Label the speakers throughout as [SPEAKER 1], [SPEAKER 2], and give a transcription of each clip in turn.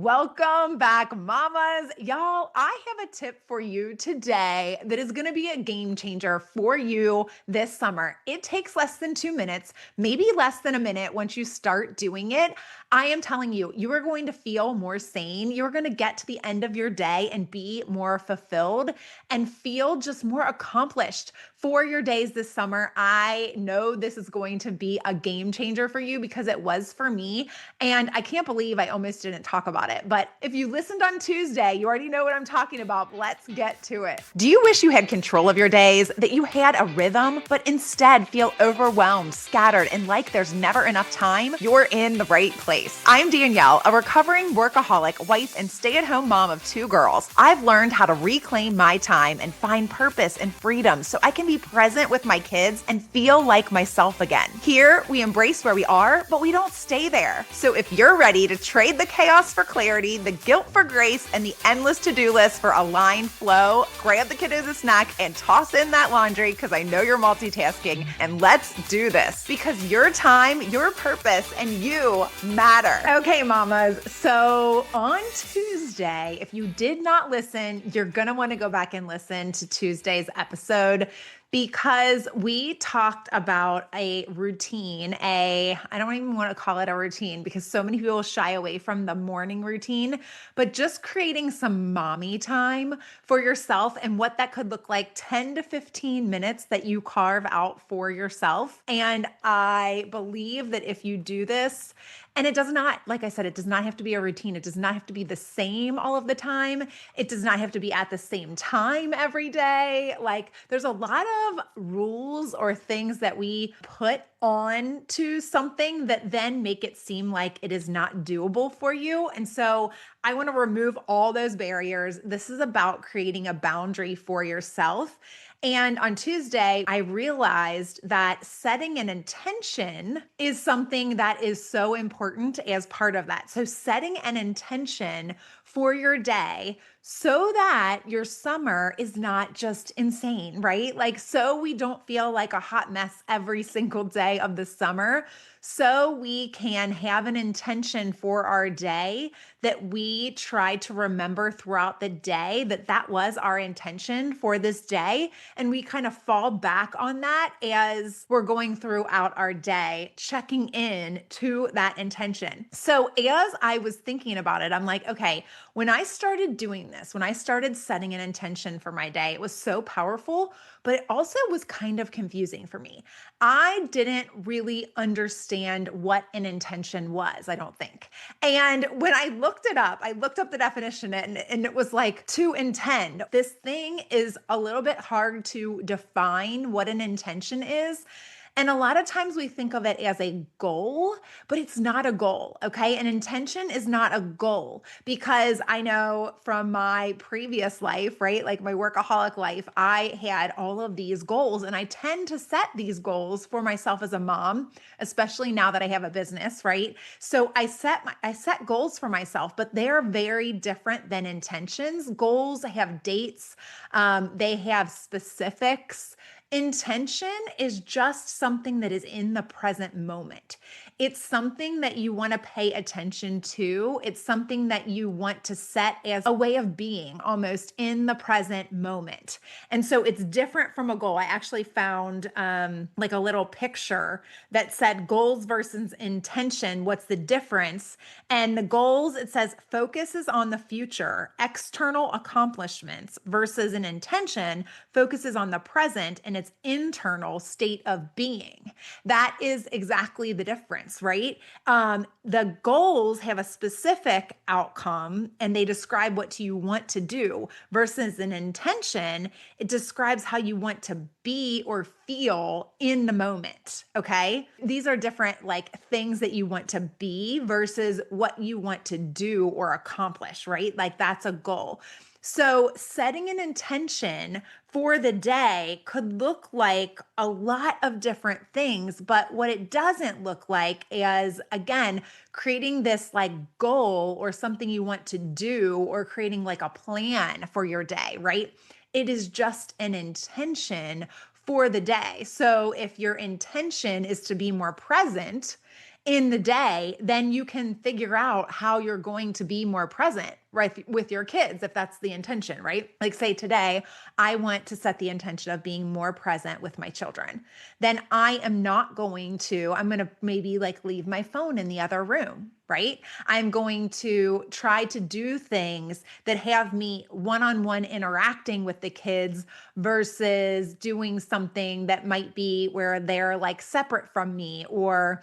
[SPEAKER 1] Welcome back, mamas. Y'all, I have a tip for you today that is going to be a game changer for you this summer. It takes less than 2 minutes, maybe less than a minute once you start doing it. I am telling you, you are going to feel more sane. You're going to get to the end of your day and be more fulfilled and feel just more accomplished for your days this summer. I know this is going to be a game changer for you because it was for me. And I can't believe I almost didn't talk about it. But if you listened on Tuesday, you already know what I'm talking about. Let's get to it. Do you wish you had control of your days, that you had a rhythm, but instead feel overwhelmed, scattered, and like there's never enough time? You're in the right place. I'm Danielle, a recovering workaholic, wife, and stay-at-home mom of 2 girls. I've learned how to reclaim my time and find purpose and freedom so I can be present with my kids and feel like myself again. Here, we embrace where we are, but we don't stay there. So if you're ready to trade the chaos for clarity, the guilt for grace, and the endless to-do list for aligned flow, grab the kiddos a snack and toss in that laundry because I know you're multitasking, and let's do this because your time, your purpose, and you matter. Okay, mamas. So on Tuesday, if you did not listen, you're going to want to go back and listen to Tuesday's episode because we talked about a routine, I don't even want to call it a routine because so many people shy away from the morning routine, but just creating some mommy time for yourself and what that could look like, 10 to 15 minutes that you carve out for yourself. And I believe that if you do this, and it does not, like I said, it does not have to be a routine. It does not have to be the same all of the time. It does not have to be at the same time every day. Like there's a lot of rules or things that we put on to something that then make it seem like it is not doable for you. And so I want to remove all those barriers. This is about creating a boundary for yourself. And on Tuesday, I realized that setting an intention is something that is so important as part of that. So setting an intention for your day so that your summer is not just insane, right? Like, so we don't feel like a hot mess every single day of the summer. So we can have an intention for our day that we try to remember throughout the day that was our intention for this day. And we kind of fall back on that as we're going throughout our day, checking in to that intention. So as I was thinking about it, I'm like, okay, when I started doing this, when I started setting an intention for my day, it was so powerful, but it also was kind of confusing for me. I didn't really understand what an intention was, I don't think. And when I looked it up, I looked up the definition and it was like to intend. This thing is a little bit hard to define what an intention is. And a lot of times we think of it as a goal, but it's not a goal, okay? An intention is not a goal because I know from my previous life, right? Like my workaholic life, I had all of these goals and I tend to set these goals for myself as a mom, especially now that I have a business, right? So I set goals for myself, but they're very different than intentions. Goals have dates, they have specifics. Intention is just something that is in the present moment. It's something that you want to pay attention to. It's something that you want to set as a way of being almost in the present moment. And so it's different from a goal. I actually found like a little picture that said goals versus intention. What's the difference? And the goals, it says focuses on the future, external accomplishments versus an intention focuses on the present and its internal state of being. That is exactly the difference, right? The goals have a specific outcome and they describe what you want to do versus an intention. It describes how you want to be or feel in the moment. Okay. These are different like things that you want to be versus what you want to do or accomplish, right? Like that's a goal. So setting an intention for the day could look like a lot of different things, but what it doesn't look like is, again, creating this like goal or something you want to do or creating like a plan for your day, right? It is just an intention for the day. So if your intention is to be more present in the day, then you can figure out how you're going to be more present, right, with your kids, if that's the intention, right? Like, say today, I want to set the intention of being more present with my children. Then I am not going to, I'm going to maybe like leave my phone in the other room, right? I'm going to try to do things that have me one on one interacting with the kids versus doing something that might be where they're like separate from me. Or,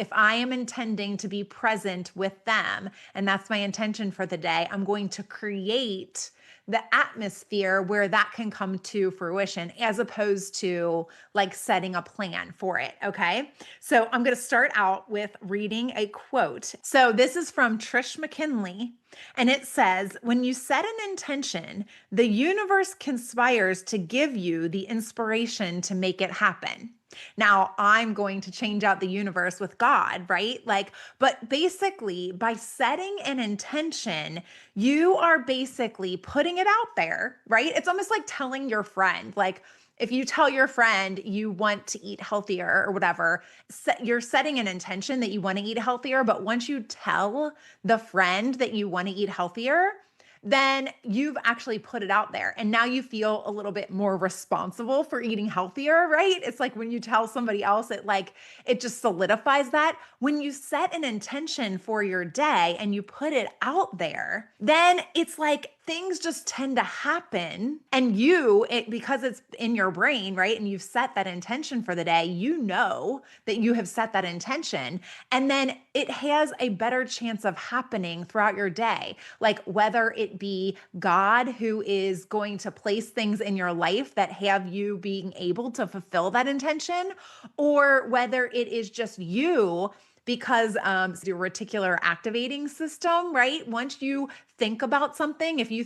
[SPEAKER 1] if I am intending to be present with them and that's my intention for the day, I'm going to create the atmosphere where that can come to fruition as opposed to like setting a plan for it. Okay. So I'm going to start out with reading a quote. So this is from Trish McKinley. And it says, when you set an intention, the universe conspires to give you the inspiration to make it happen. Now, I'm going to change out the universe with God, right? Like, but basically, by setting an intention, you are basically putting it out there, right? It's almost like telling your friend, like, if you tell your friend you want to eat healthier or whatever, you're setting an intention that you want to eat healthier. But once you tell the friend that you want to eat healthier, then you've actually put it out there. And now you feel a little bit more responsible for eating healthier, right? It's like when you tell somebody else, it just solidifies that. When you set an intention for your day and you put it out there, then it's like things just tend to happen. And because it's in your brain, right? And you've set that intention for the day, you know that you have set that intention. And then it has a better chance of happening throughout your day. Like whether it be God who is going to place things in your life that have you being able to fulfill that intention, or whether it is just you because your reticular activating system, right? Once you think about something, if you're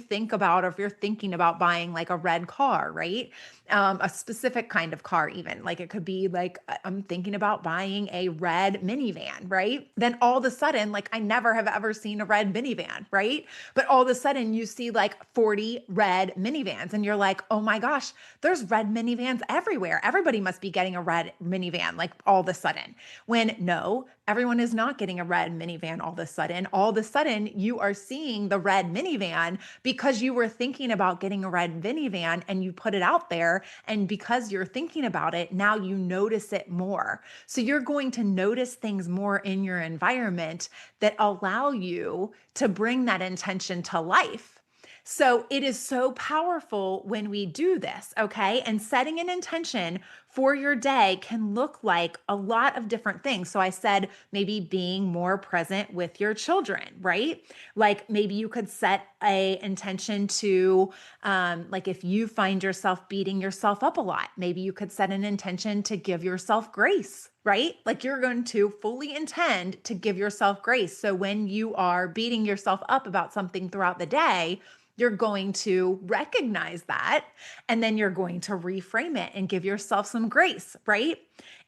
[SPEAKER 1] thinking about buying like a red car, right? A specific kind of car, even like it could be like, I'm thinking about buying a red minivan, right? Then all of a sudden, like I never have ever seen a red minivan, right? But all of a sudden you see like 40 red minivans and you're like, oh my gosh, there's red minivans everywhere. Everybody must be getting a red minivan like all of a sudden. When no, everyone is not getting a red minivan all of a sudden. All of a sudden, you are seeing the red minivan because you were thinking about getting a red minivan and you put it out there. And because you're thinking about it, now you notice it more. So you're going to notice things more in your environment that allow you to bring that intention to life. So it is so powerful when we do this, okay? And setting an intention for your day can look like a lot of different things. So I said maybe being more present with your children, right? Like maybe you could set a intention to, like if you find yourself beating yourself up a lot, maybe you could set an intention to give yourself grace, right? Like you're going to fully intend to give yourself grace. So when you are beating yourself up about something throughout the day, you're going to recognize that and then you're going to reframe it and give yourself some grace, right?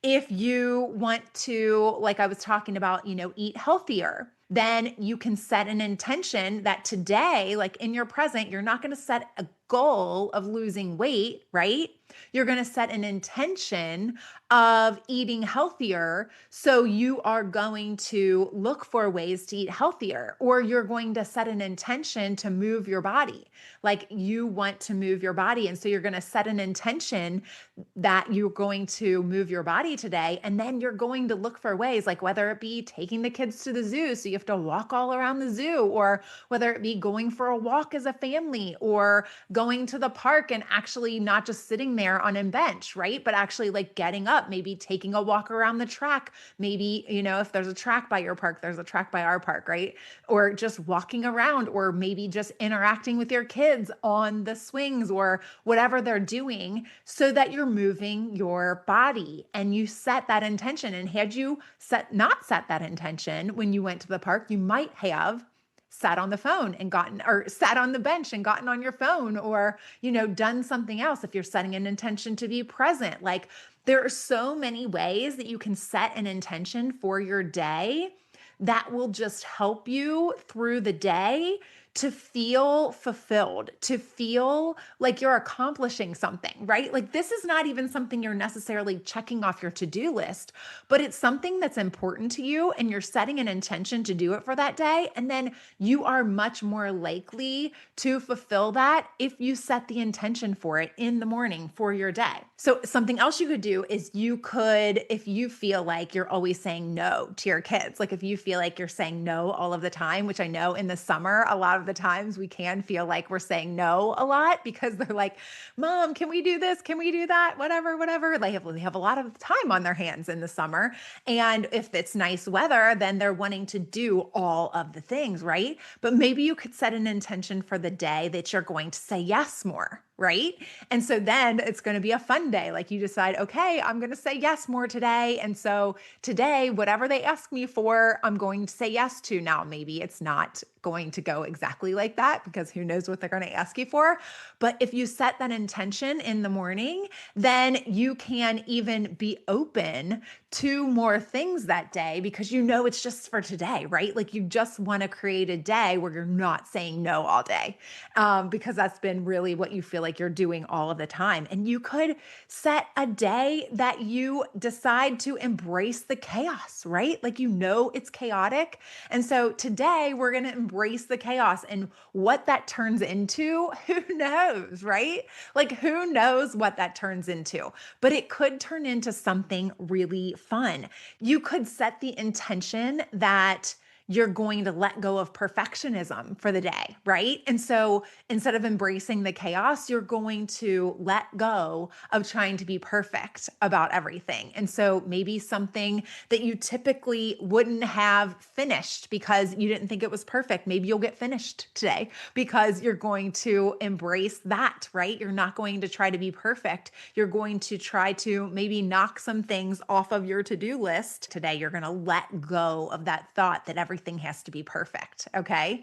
[SPEAKER 1] If you want to, like I was talking about, eat healthier, then you can set an intention that today, like in your present, you're not going to set a goal of losing weight, right? You're going to set an intention of eating healthier. So you are going to look for ways to eat healthier, or you're going to set an intention to move your body. Like you want to move your body. And so you're going to set an intention that you're going to move your body today. And then you're going to look for ways, like whether it be taking the kids to the zoo, so you have to walk all around the zoo, or whether it be going for a walk as a family, or going to the park and actually not just sitting there on a bench, right? But actually like getting up, maybe taking a walk around the track. Maybe, if there's a track by your park, there's a track by our park, right? Or just walking around, or maybe just interacting with your kids on the swings or whatever they're doing, so that you're moving your body and you set that intention. And had you not set that intention when you went to the park, you might have sat on the phone and sat on the bench and gotten on your phone, or, done something else. If you're setting an intention to be present, like there are so many ways that you can set an intention for your day that will just help you through the day to feel fulfilled, to feel like you're accomplishing something, right? Like this is not even something you're necessarily checking off your to-do list, but it's something that's important to you and you're setting an intention to do it for that day. And then you are much more likely to fulfill that if you set the intention for it in the morning for your day. So, something else you could do is you could, if you feel like you're always saying no to your kids, like if you feel like you're saying no all of the time, which I know in the summer, a lot of the times we can feel like we're saying no a lot because they're like, Mom, can we do this? Can we do that? Whatever, whatever. They have a lot of time on their hands in the summer. And if it's nice weather, then they're wanting to do all of the things, right? But maybe you could set an intention for the day that you're going to say yes more, right? And so then it's going to be a fun day. Like you decide, okay, I'm going to say yes more today. And so today, whatever they ask me for, I'm going to say yes to. Now, maybe it's not going to go exactly like that because who knows what they're going to ask you for. But if you set that intention in the morning, then you can even be open to more things that day because you know it's just for today, right? Like you just want to create a day where you're not saying no all day because that's been really what you feel like you're doing all of the time. And you could set a day that you decide to embrace the chaos, right? Like you know it's chaotic. And so today we're going to embrace the chaos and what that turns into, who knows, right? Like who knows what that turns into, but it could turn into something really fun. You could set the intention that you're going to let go of perfectionism for the day, right? And so instead of embracing the chaos, you're going to let go of trying to be perfect about everything. And so maybe something that you typically wouldn't have finished because you didn't think it was perfect, maybe you'll get finished today because you're going to embrace that, right? You're not going to try to be perfect. You're going to try to maybe knock some things off of your to-do list. Today, you're going to let go of that thought that everything has to be perfect, okay?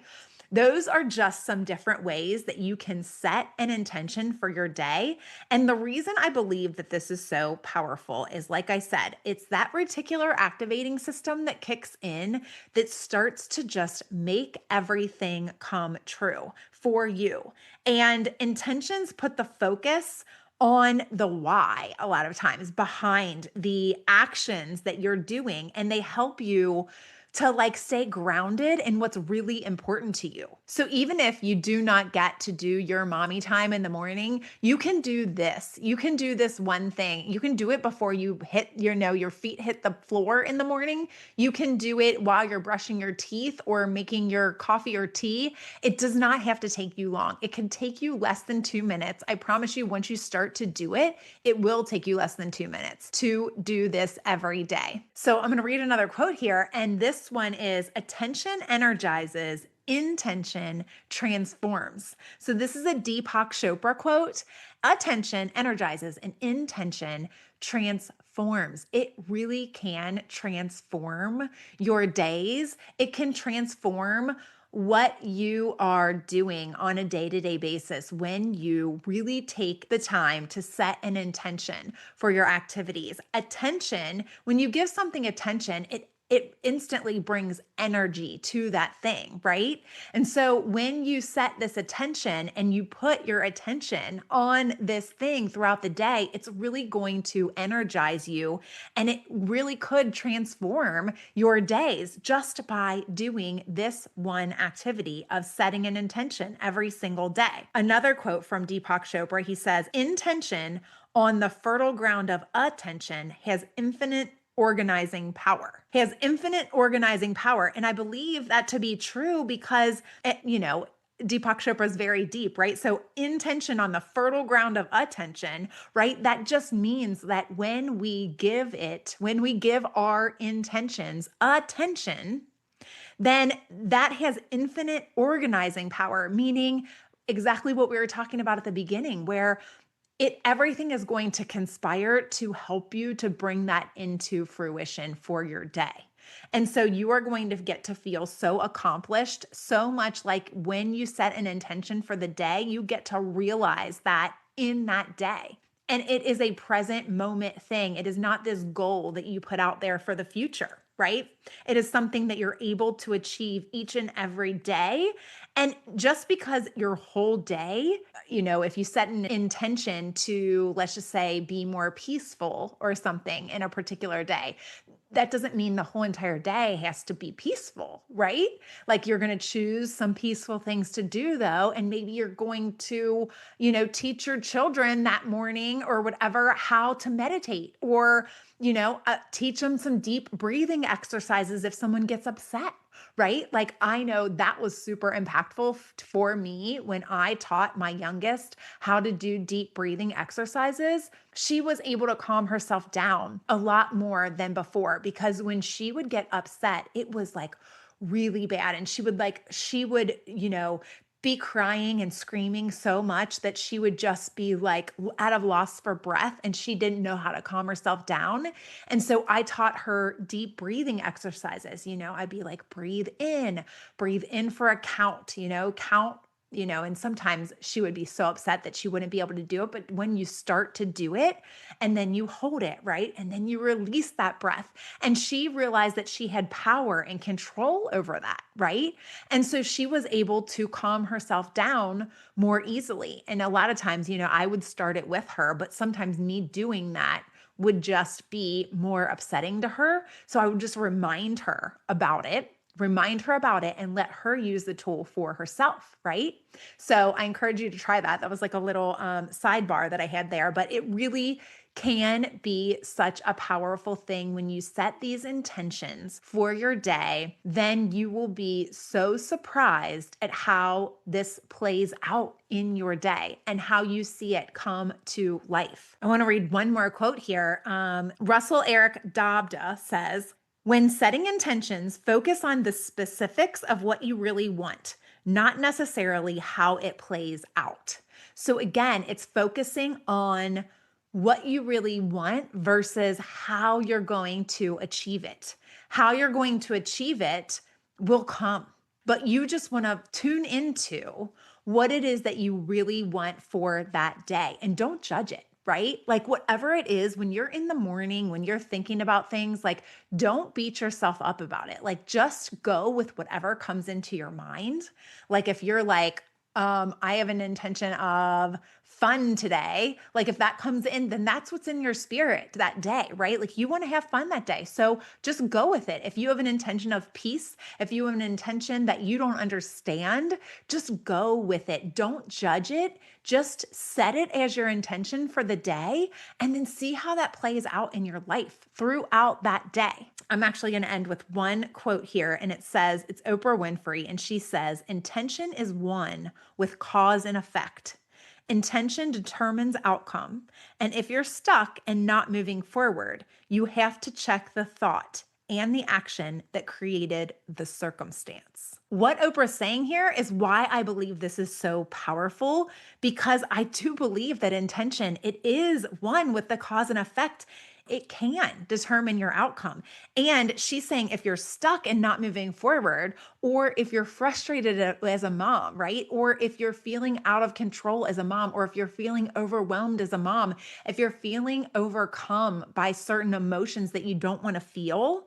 [SPEAKER 1] Those are just some different ways that you can set an intention for your day. And the reason I believe that this is so powerful is, like I said, it's that reticular activating system that kicks in that starts to just make everything come true for you. And intentions put the focus on the why a lot of times behind the actions that you're doing, and they help you to like stay grounded in what's really important to you. So even if you do not get to do your mommy time in the morning, you can do this. You can do this one thing. You can do it before you hit, your feet hit the floor in the morning. You can do it while you're brushing your teeth or making your coffee or tea. It does not have to take you long. It can take you less than 2 minutes. I promise you, once you start to do it, it will take you less than 2 minutes to do this every day. So I'm going to read another quote here. And this one is: attention energizes, intention transforms. So this is a Deepak Chopra quote. Attention energizes and intention transforms. It really can transform your days. It can transform what you are doing on a day-to-day basis when you really take the time to set an intention for your activities. Attention, when you give something attention, it instantly brings energy to that thing, right? And so when you set this attention and you put your attention on this thing throughout the day, it's really going to energize you, and it really could transform your days just by doing this one activity of setting an intention every single day. Another quote from Deepak Chopra, he says, intention on the fertile ground of attention has infinite organizing power. He has infinite organizing power. And I believe that to be true because, Deepak Chopra is very deep, right? So intention on the fertile ground of attention, right? That just means that when we give our intentions attention, then that has infinite organizing power, meaning exactly what we were talking about at the beginning, where everything is going to conspire to help you to bring that into fruition for your day. And so you are going to get to feel so accomplished, so much like when you set an intention for the day, you get to realize that in that day. And it is a present moment thing. It is not this goal that you put out there for the future, right? It is something that you're able to achieve each and every day. And just because your whole day, if you set an intention to, let's just say, be more peaceful or something in a particular day, that doesn't mean the whole entire day has to be peaceful, right? Like you're going to choose some peaceful things to do though. And maybe you're going to, teach your children that morning or whatever how to meditate or, teach them some deep breathing exercises if someone gets upset. Right? Like I know that was super impactful for me when I taught my youngest how to do deep breathing exercises. She was able to calm herself down a lot more than before because when she would get upset, it was like really bad. And she would, be crying and screaming so much that she would just be like at a loss for breath and she didn't know how to calm herself down. And so I taught her deep breathing exercises. I'd be like, breathe in for a count, count, and sometimes she would be so upset that she wouldn't be able to do it. But when you start to do it and then you hold it, right? And then you release that breath. And she realized that she had power and control over that, right? And so she was able to calm herself down more easily. And a lot of times, I would start it with her, but sometimes me doing that would just be more upsetting to her. So I would just remind her about it and let her use the tool for herself, right? So I encourage you to try that. That was like a little sidebar that I had there, but it really can be such a powerful thing when you set these intentions for your day. Then you will be so surprised at how this plays out in your day and how you see it come to life. I want to read one more quote here. Russell Eric Dobda says, when setting intentions, focus on the specifics of what you really want, not necessarily how it plays out. So again, it's focusing on what you really want versus how you're going to achieve it. How you're going to achieve it will come, but you just want to tune into what it is that you really want for that day and don't judge it. Right? Like whatever it is, when you're in the morning, when you're thinking about things, like don't beat yourself up about it. Like just go with whatever comes into your mind. Like if you're like, I have an intention of fun today. Like if that comes in, then that's what's in your spirit that day, right? Like you want to have fun that day. So just go with it. If you have an intention of peace, if you have an intention that you don't understand, just go with it. Don't judge it. Just set it as your intention for the day and then see how that plays out in your life throughout that day. I'm actually going to end with one quote here, and it says, it's Oprah Winfrey, and she says, intention is one with cause and effect. Intention determines outcome. And if you're stuck and not moving forward, you have to check the thought and the action that created the circumstance. What Oprah's saying here is why I believe this is so powerful, because I do believe that intention, it is one with the cause and effect. It can determine your outcome. And she's saying if you're stuck and not moving forward, or if you're frustrated as a mom, right? Or if you're feeling out of control as a mom, or if you're feeling overwhelmed as a mom, if you're feeling overcome by certain emotions that you don't want to feel,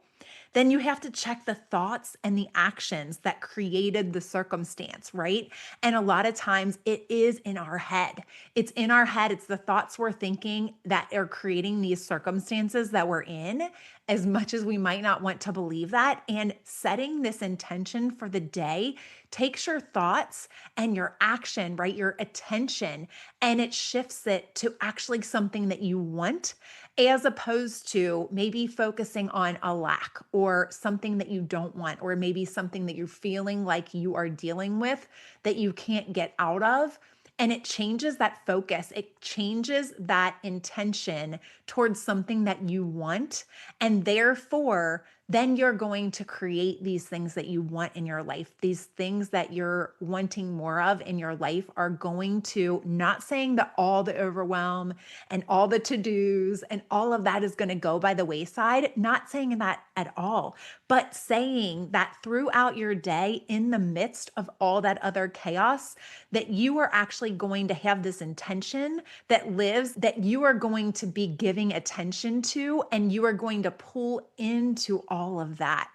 [SPEAKER 1] then you have to check the thoughts and the actions that created the circumstance, right? And a lot of times it is in our head. It's in our head. It's the thoughts we're thinking that are creating these circumstances that we're in, as much as we might not want to believe that. And setting this intention for the day takes your thoughts and your action, right? Your attention, and it shifts it to actually something that you want, as opposed to maybe focusing on a lack or something that you don't want, or maybe something that you're feeling like you are dealing with that you can't get out of. And it changes that focus. It changes that intention towards something that you want. And therefore, then you're going to create these things that you want in your life. These things that you're wanting more of in your life are going to, not saying that all the overwhelm and all the to-dos and all of that is going to go by the wayside, not saying that at all, but saying that throughout your day, in the midst of all that other chaos, that you are actually going to have this intention that lives, that you are going to be giving attention to, and you are going to pull into all of that,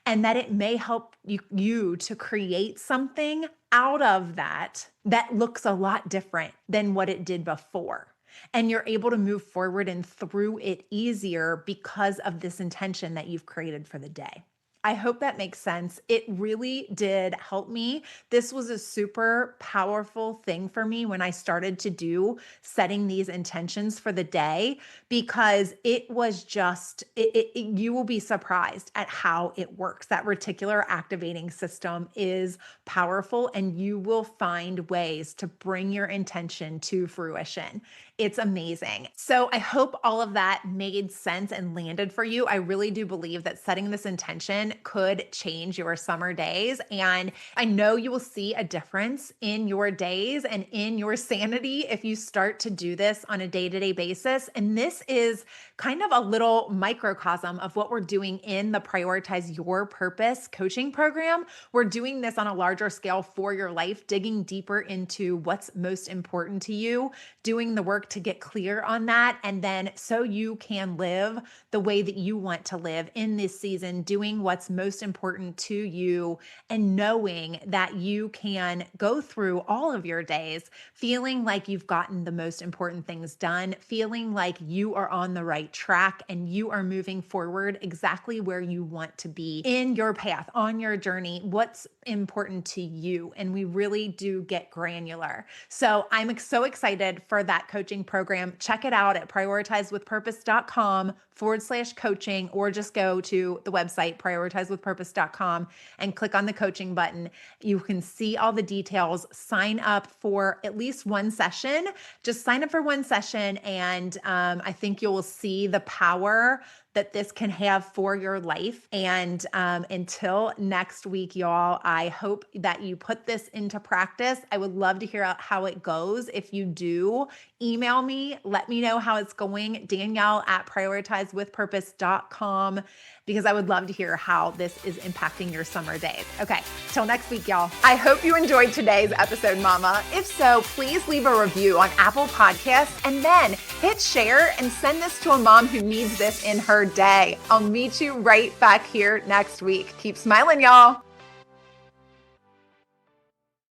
[SPEAKER 1] and that it may help you to create something out of that that looks a lot different than what it did before. And you're able to move forward and through it easier because of this intention that you've created for the day. I hope that makes sense. It really did help me. This was a super powerful thing for me when I started to do setting these intentions for the day, because it was just, you will be surprised at how it works. That reticular activating system is powerful, and you will find ways to bring your intention to fruition. It's amazing. So I hope all of that made sense and landed for you. I really do believe that setting this intention could change your summer days. And I know you will see a difference in your days and in your sanity if you start to do this on a day-to-day basis. And this is kind of a little microcosm of what we're doing in the Prioritize Your Purpose coaching program. We're doing this on a larger scale for your life, digging deeper into what's most important to you, doing the work to get clear on that, and then so you can live the way that you want to live in this season, doing what's most important to you, and knowing that you can go through all of your days feeling like you've gotten the most important things done, feeling like you are on the right track and you are moving forward exactly where you want to be in your path, on your journey, what's important to you. And we really do get granular. So I'm so excited for that coaching program. Check it out at prioritizewithpurpose.com/coaching, or just go to the website prioritizewithpurpose.com and click on the coaching button. You can see all the details. Sign up for at least one session. Just sign up for one session, and I think you will see the power that this can have for your life. And until next week, y'all, I hope that you put this into practice. I would love to hear how it goes. If you do, email me, let me know how it's going, Danielle at prioritizewithpurpose.com, because I would love to hear how this is impacting your summer days. Okay, till next week, y'all. I hope you enjoyed today's episode, Mama. If so, please leave a review on Apple Podcasts, and then hit share and send this to a mom who needs this in her day. I'll meet you right back here next week. Keep smiling, y'all.